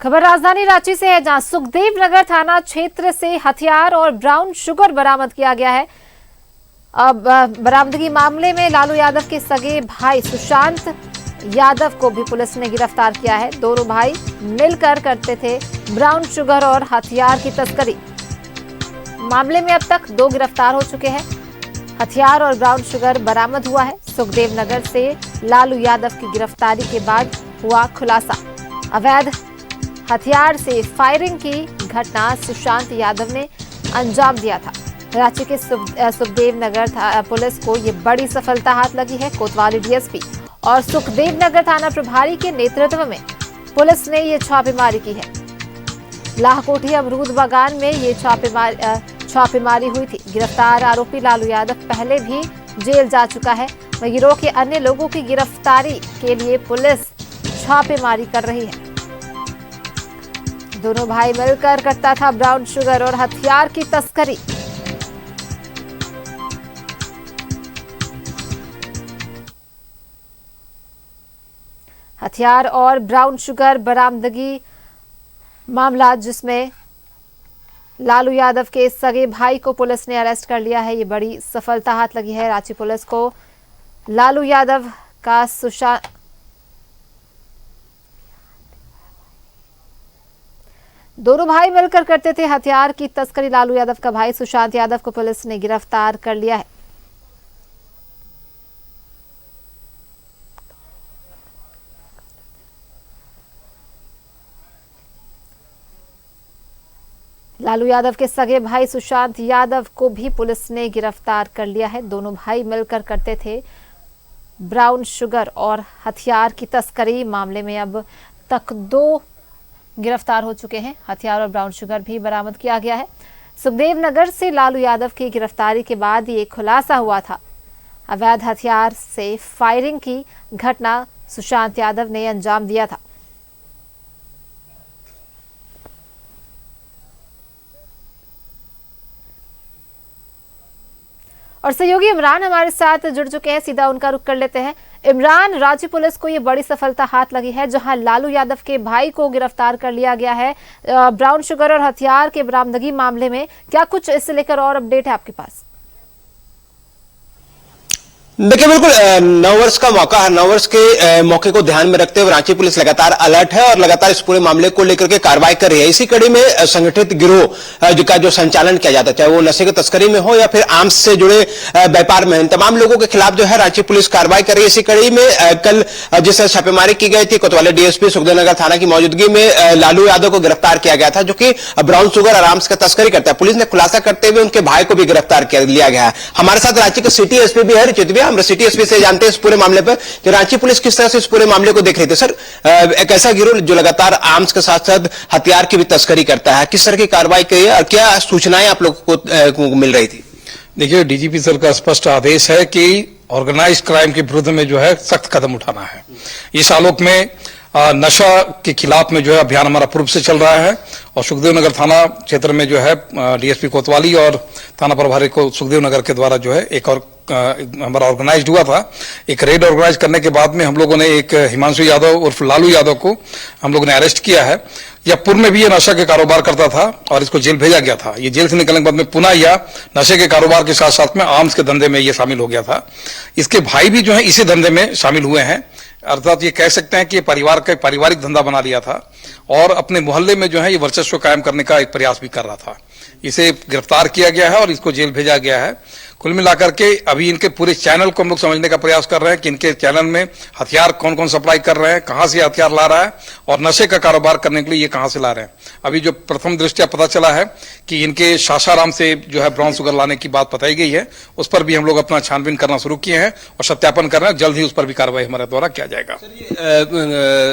खबर राजधानी रांची से है, जहां सुखदेव नगर थाना क्षेत्र से हथियार और ब्राउन शुगर बरामद किया गया है। अब बरामदगी मामले में लालू यादव के सगे भाई सुशांत यादव को भी पुलिस ने गिरफ्तार किया है। दोनों भाई मिलकर करते थे ब्राउन शुगर और हथियार की तस्करी। मामले में अब तक 2 गिरफ्तार हो चुके हैं। हथियार और ब्राउन शुगर बरामद हुआ है। सुखदेव नगर से लालू यादव की गिरफ्तारी के बाद हुआ खुलासा। अवैध हथियार से फायरिंग की घटना सुशांत यादव ने अंजाम दिया था। रांची के सुखदेव नगर पुलिस को ये बड़ी सफलता हाथ लगी है। कोतवाली डीएसपी और सुखदेव नगर थाना प्रभारी के नेतृत्व में पुलिस ने ये छापेमारी की है। लाहकोठी अमरूद बागान में ये छापेमारी हुई थी। गिरफ्तार आरोपी लालू यादव पहले भी जेल जा चुका है। वहीं गिरोह के अन्य लोगों की गिरफ्तारी के लिए पुलिस छापेमारी कर रही है। दोनों भाई मिलकर करता था ब्राउन शुगर और हथियार की तस्करी। हथियार और ब्राउन शुगर बरामदगी मामला, जिसमें लालू यादव के सगे भाई को पुलिस ने अरेस्ट कर लिया है। ये बड़ी सफलता हाथ लगी है रांची पुलिस को। लालू यादव का दोनों भाई मिलकर करते थे हथियार की तस्करी। लालू यादव का भाई सुशांत यादव को पुलिस ने गिरफ्तार कर लिया है। लालू यादव के सगे भाई सुशांत यादव को भी पुलिस ने गिरफ्तार कर लिया है। दोनों भाई मिलकर करते थे ब्राउन शुगर और हथियार की तस्करी। मामले में अब तक 2 गिरफ्तार हो चुके हैं। हथियार और ब्राउन शुगर भी बरामद किया गया है। सुखदेव नगर से लालू यादव की गिरफ्तारी के बाद ये खुलासा हुआ था। अवैध हथियार से फायरिंग की घटना सुशांत यादव ने अंजाम दिया था। और सहयोगी इमरान हमारे साथ जुड़ चुके हैं, सीधा उनका रुख कर लेते हैं। इमरान, रांची पुलिस को ये बड़ी सफलता हाथ लगी है, जहां लालू यादव के भाई को गिरफ्तार कर लिया गया है। ब्राउन शुगर और हथियार के बरामदगी मामले में क्या कुछ इससे लेकर और अपडेट है आपके पास? देखिए, बिल्कुल नववर्ष का मौका है। नववर्ष के मौके को ध्यान में रखते हुए रांची पुलिस लगातार अलर्ट है और लगातार इस पूरे मामले को लेकर के कार्रवाई कर रही है। इसी कड़ी में संगठित गिरोह का जो संचालन किया जाता है, चाहे वो नशे की तस्करी में हो या फिर आर्म्स से जुड़े व्यापार में, इन तमाम लोगों के खिलाफ जो है रांची पुलिस कार्रवाई कर रही है। इसी कड़ी में कल जिस छापेमारी की गई थी, कोतवाली डीएसपी सुखदेव नगर थाना की मौजूदगी में लालू यादव को गिरफ्तार किया गया था, जो कि ब्राउन शुगर और आर्म्स का तस्करी करता है। पुलिस ने खुलासा करते हुए उनके भाई को भी गिरफ्तार कर लिया गया है। हमारे साथ रांची के सिटी एसपी भी है, रिचित भी। हम सिटी एसपी से जानते हैं इस पूरे मामले पर कि रांची पुलिस किस तरह से इस पूरे मामले को देख रही थी। सर, एक ऐसा गिरोह जो लगातार आर्म्स के साथ साथ हथियार की भी तस्करी करता है, किस तरह की कार्रवाई की है और क्या सूचनाएं आप लोगों को मिल रही थी? देखिए, डीजीपी सर का स्पष्ट आदेश है कि ऑर्गेनाइज्ड क्राइम के विरुद्ध में जो है सख्त कदम उठाना है। इस आलोक में नशा के खिलाफ में जो है अभियान हमारा पूर्व से चल रहा है और सुखदेव नगर थाना क्षेत्र में जो है डीएसपी कोतवाली और थाना प्रभारी को सुखदेव नगर के द्वारा जो है एक और हमारा ऑर्गेनाइज्ड हुआ था। एक रेड ऑर्गेनाइज करने के बाद में हम लोगों ने एक हिमांशु यादव उर्फ लालू यादव को हम लोगों ने अरेस्ट किया है। यह पूर्व में भी ये नशा के कारोबार करता था और इसको जेल भेजा गया था। ये जेल से निकलने के बाद में पुनः यह नशे के कारोबार के साथ साथ में आर्म्स के धंधे में ये शामिल हो गया था। इसके भाई भी जो है इसी धंधे में शामिल हुए हैं। अर्थात ये कह सकते हैं कि परिवार का पारिवारिक धंधा बना लिया था और अपने मोहल्ले में जो है ये वर्चस्व कायम करने का एक प्रयास भी कर रहा था। इसे गिरफ्तार किया गया है और इसको जेल भेजा गया है। कुल मिलाकर के अभी इनके पूरे चैनल को हम लोग समझने का प्रयास कर रहे हैं कि इनके चैनल में हथियार कौन कौन सप्लाई कर रहे हैं, कहां से हथियार ला रहा है और नशे का कारोबार करने के लिए ये कहां से ला रहे हैं। अभी जो प्रथम दृष्टया पता चला है कि इनके सासाराम से जो है ब्राउन शुगर लाने की बात बताई गई है, उस पर भी हम लोग अपना छानबीन करना शुरू किए हैं और सत्यापन कर रहे हैं। जल्द ही उस पर भी कार्रवाई हमारे द्वारा किया जाएगा।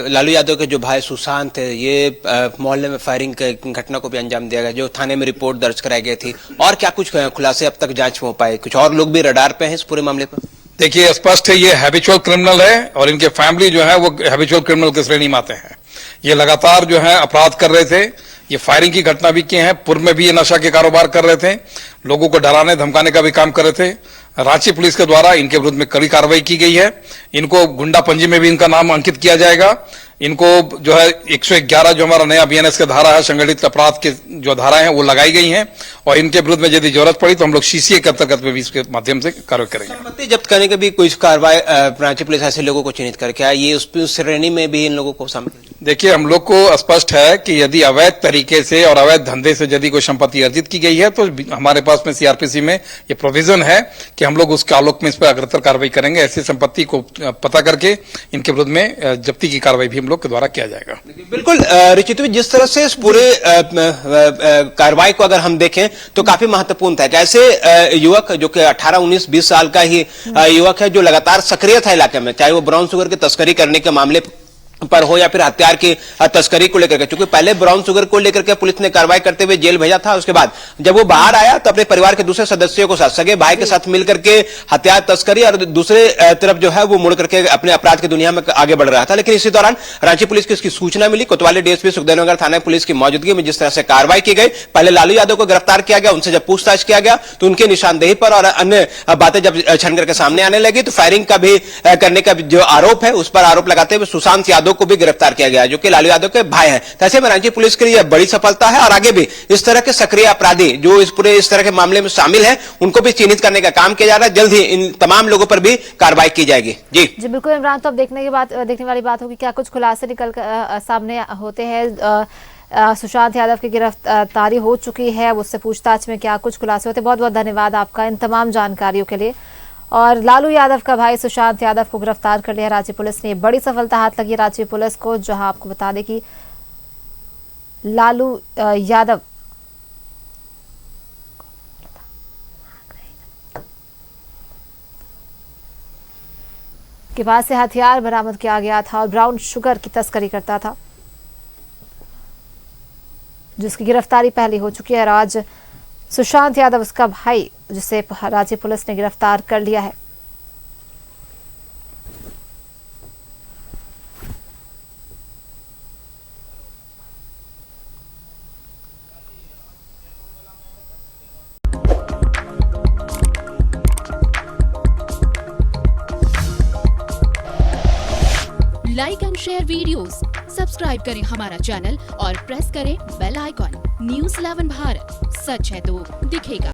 लालू यादव के जो भाई सुशांत है, ये मोहल्ले में फायरिंग की घटना को भी अंजाम दिया गया, जो थाने में रिपोर्ट दर्ज कराई गई थी, और क्या कुछ खुलासे अब तक जांच में हो पाए? कुछ और लोग भी रडार पे हैं इस पूरे मामले पर? देखिए, स्पष्ट है ये हैबिचुअल क्रिमिनल है और इनके फैमिली जो है वो हैबिचुअल क्रिमिनल की श्रेणी में आते हैं। ये लगातार जो है अपराध कर रहे थे। ये फायरिंग की घटना भी किए हैं। पूर्व में भी ये नशा के कारोबार कर रहे थे, लोगों को डराने धमकाने का भी काम कर रहे थे। रांची पुलिस के द्वारा इनके विरुद्ध में कड़ी कार्रवाई की गई है। इनको गुंडा पंजी में भी इनका नाम अंकित किया जाएगा। इनको जो है 111 जो हमारा नया बीएनएस का धारा है, संगठित अपराध के जो धाराएं हैं वो लगाई गई हैं, और इनके विरुद्ध में यदि जरूरत पड़ी तो हम लोग सीसीए के अंतर्गत में भी इसके माध्यम से कार्रवाई करेंगे। संपत्ति जब्त करने के भी कुछ कार्रवाई रांची पुलिस ऐसे लोगों को चिन्हित करके आई, ये उस श्रेणी में भी इन लोगों को शामिल? देखिए, हम लोग को स्पष्ट है कि यदि अवैध तरीके से और अवैध धंधे से यदि कोई संपत्ति अर्जित की गई है तो हमारे पास में सीआरपीसी में ये प्रोविजन है कि हम लोग उसके आलोक में इस पर अग्रतर कार्रवाई करेंगे। ऐसी संपत्ति को पता करके इनके विरुद्ध में जब्ती की कार्रवाई भी हम लोग के द्वारा किया जाएगा। बिल्कुल ऋचित, जिस तरह से इस पूरे कार्रवाई को अगर हम देखें तो काफी महत्वपूर्ण था। कैसे युवक जो कि 18, 19, 20 साल का ही युवक है, जो लगातार सक्रिय था इलाके में, चाहे वो ब्राउन शुगर की तस्करी करने के मामले पर हो या फिर हथियार की तस्करी को लेकर के, क्योंकि पहले ब्राउन शुगर को लेकर के पुलिस ने कार्रवाई करते हुए जेल भेजा था। उसके बाद जब वो बाहर आया तो अपने परिवार के दूसरे सदस्यों के साथ, सगे भाई के साथ मिलकर के हथियार तस्करी और दूसरे तरफ जो है वो मुड़ करके अपने अपराध की दुनिया में आगे बढ़ रहा था। लेकिन इसी दौरान रांची पुलिस को इसकी सूचना मिली। कोतवाली डीएसपी सुखदेव नगर थाना पुलिस की मौजूदगी में जिस तरह से कार्रवाई की गई, पहले लालू यादव को गिरफ्तार किया गया, उनसे जब पूछताछ किया गया तो उनकी निशानदेही पर और अन्य बातें जब छन करके सामने आने लगी तो फायरिंग का भी करने का जो आरोप है उस पर आरोप लगाते हुए सुशांत यादव को भी गिरफ्तार किया गया, जो कि लालू यादव के भाई हैं। तो ऐसे में रांची पुलिस के लिए बड़ी सफलता है और आगे भी इस तरह के सक्रिय अपराधी जो इस तरह के मामले में शामिल हैं उनको भी चिन्हित करने का काम किया जा रहा है। जल्द ही इन तमाम लोगों पर भी कार्रवाई की जाएगी। जी बिल्कुल इमरान, तो अब देखने वाली बात होगी क्या कुछ खुलासे निकल कर सामने होते हैं। सुशांत यादव की गिरफ्तारी हो चुकी है, उससे पूछताछ में क्या कुछ खुलासे होते हैं। बहुत बहुत धन्यवाद आपका इन तमाम जानकारियों के लिए। और लालू यादव का भाई सुशांत यादव को गिरफ्तार कर लिया रांची पुलिस ने। बड़ी सफलता हाथ लगी रांची पुलिस को, जहां आपको बता दें कि लालू यादव के पास से हथियार बरामद किया गया था और ब्राउन शुगर की तस्करी करता था, जिसकी गिरफ्तारी पहले हो चुकी है। और आज सुशांत यादव उसका भाई, जिसे रांची पुलिस ने गिरफ्तार कर लिया है। Like and share videos, subscribe करें हमारा चैनल और प्रेस करें बेल आइकॉन। न्यूज़ 11 भारत, सच है तो दिखेगा।